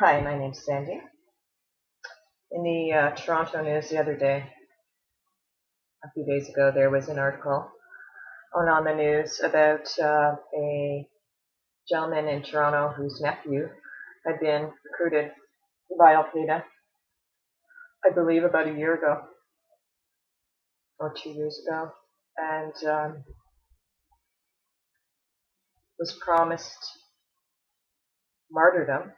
Hi, my name's Sandy. In the Toronto news the other day, a few days ago, there was an article on the news about a gentleman in Toronto whose nephew had been recruited by al-Qaeda, I believe about a year ago or 2 years ago, and was promised martyrdom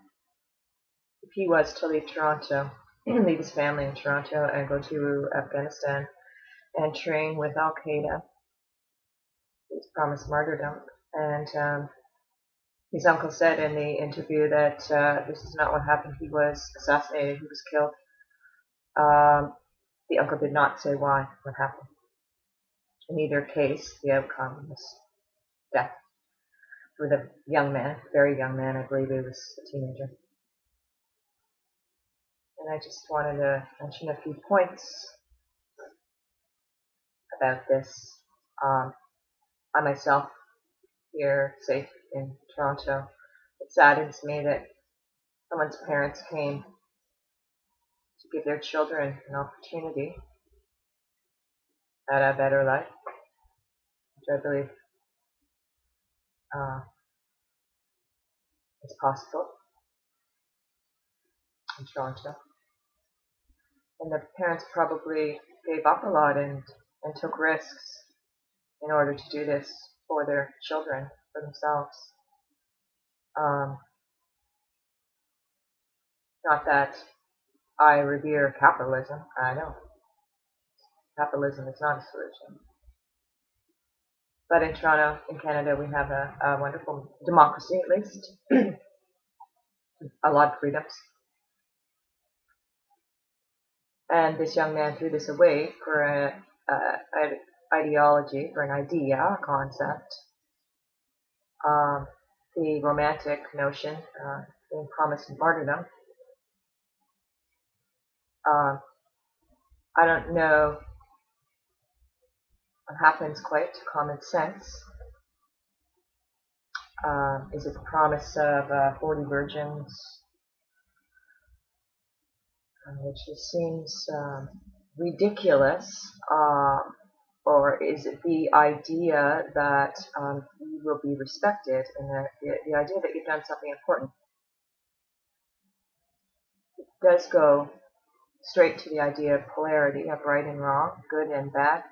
if he was to leave Toronto, leave his family in Toronto and go to Afghanistan and train with al-Qaeda. He was promised martyrdom, and his uncle said in the interview that this is not what happened. He was assassinated. He was killed. The uncle did not say what happened. In either case, the outcome was death for the young man, very young man. I believe he was a teenager. And I just wanted to mention a few points about this. I myself, here safe in Toronto, it saddens me that someone's parents came to give their children an opportunity at a better life, which I believe is possible in Toronto. And the parents probably gave up a lot and took risks in order to do this for their children, for themselves. Not that I revere capitalism. I know capitalism is not a solution. But in Toronto, in Canada, we have a wonderful democracy, at least. A lot of freedoms. And this young man threw this away for an ideology, for an idea, a concept. The romantic notion, being promised martyrdom. I don't know what happens quite to common sense. Is it the promise of 40 virgins, which just seems ridiculous, or is it the idea that you will be respected, and the idea that you've done something important? It does go straight to the idea of polarity, of right and wrong, good and bad,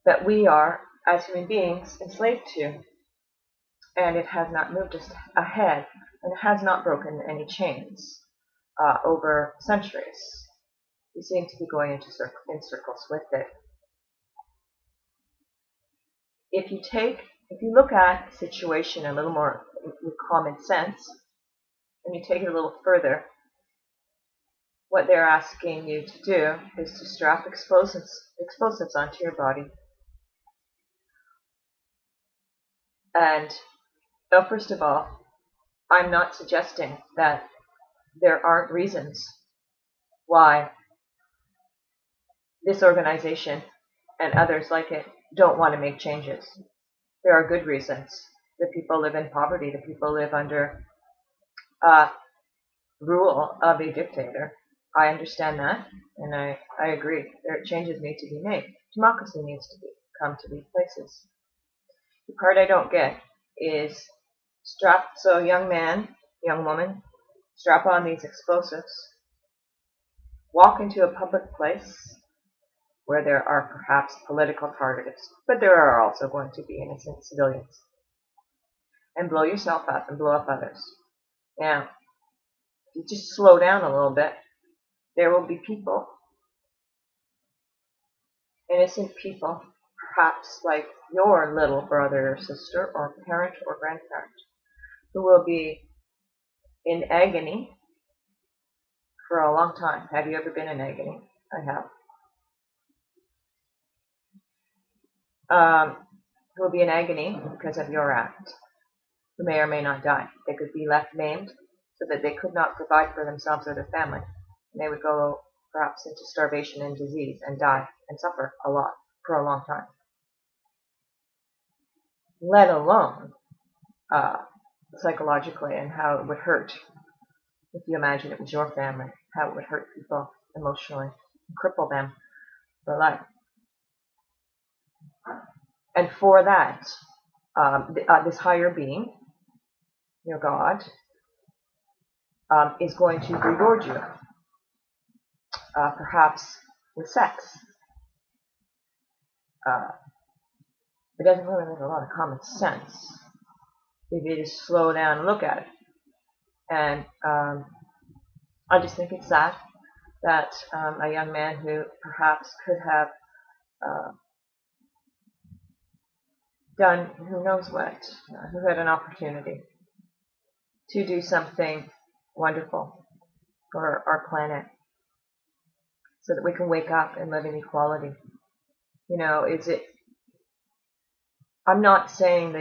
that we are, as human beings, enslaved to. And it has not moved us ahead, and it has not broken any chains over centuries. We seem to be going in circles with it. If you look at the situation a little more with common sense, and you take it a little further, what they're asking you to do is to strap explosives onto your body. And first of all, I'm not suggesting that there aren't reasons why this organization and others like it don't want to make changes. There are good reasons. The people live in poverty. The people live under rule of a dictator. I understand that, and I agree. Changes need to be made. Democracy needs to come to these places. The part I don't get is young man, young woman, strap on these explosives, walk into a public place where there are perhaps political targets, but there are also going to be innocent civilians, and blow yourself up and blow up others. Now, if you just slow down a little bit, there will be people, innocent people, perhaps like your little brother or sister or parent or grandparent, who will be in agony for a long time. Have you ever been in agony? I have. Who will be in agony because of your act, who may or may not die. They could be left maimed so that they could not provide for themselves or their family. And they would go perhaps into starvation and disease and die and suffer a lot for a long time. Let alone psychologically, and how it would hurt if you imagine it was your family, how it would hurt people emotionally and cripple them for life. And for that, this higher being, your God, is going to reward you, perhaps with sex. It doesn't really make a lot of common sense if you just slow down and look at it. And I just think it's sad that a young man who perhaps could have done who knows what, who had an opportunity to do something wonderful for our planet so that we can wake up and live in equality. I'm not saying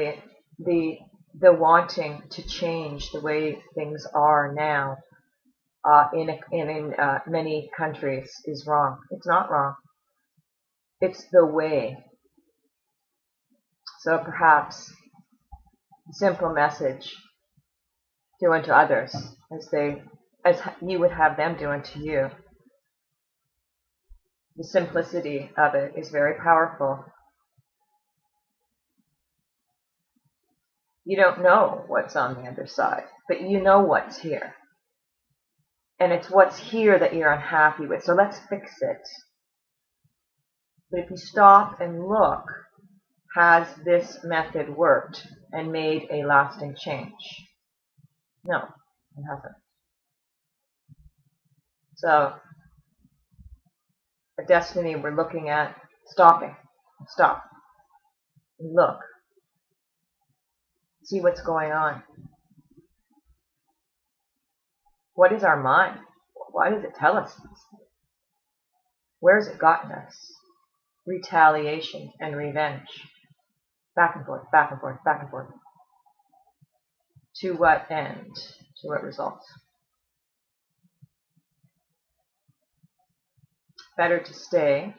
the wanting to change the way things are now in many countries is wrong. It's not wrong. It's the way. So perhaps a simple message, do unto others as you would have them do unto you. The simplicity of it is very powerful. You don't know what's on the other side, but you know what's here. And it's what's here that you're unhappy with, so let's fix it. But if you stop and look, has this method worked and made a lasting change? No, it hasn't. So, a destiny we're looking at stopping. Stop. Look. See what's going on. What is our mind? Why does it tell us this? Where has it gotten us? Retaliation and revenge. Back and forth, back and forth, back and forth. To what end? To what results? Better to stay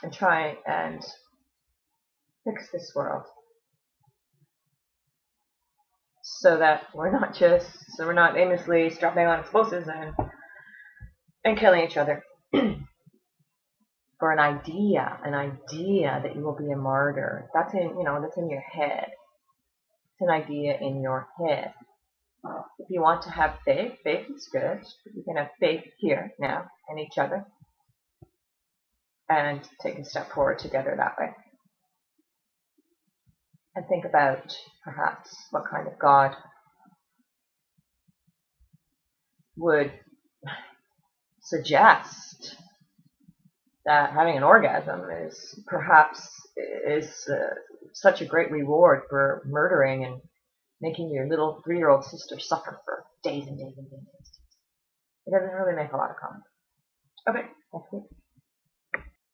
and try and fix this world so that we're not aimlessly strapping on explosives and killing each other for an idea that you will be a martyr. That's in your head. It's an idea in your head. If you want to have faith is good. You can have faith here now in each other and take a step forward together that way. And think about perhaps what kind of God would suggest that having an orgasm is such a great reward for murdering and making your little 3-year-old sister suffer for days and days and days. It doesn't really make a lot of comments. Okay, that's it.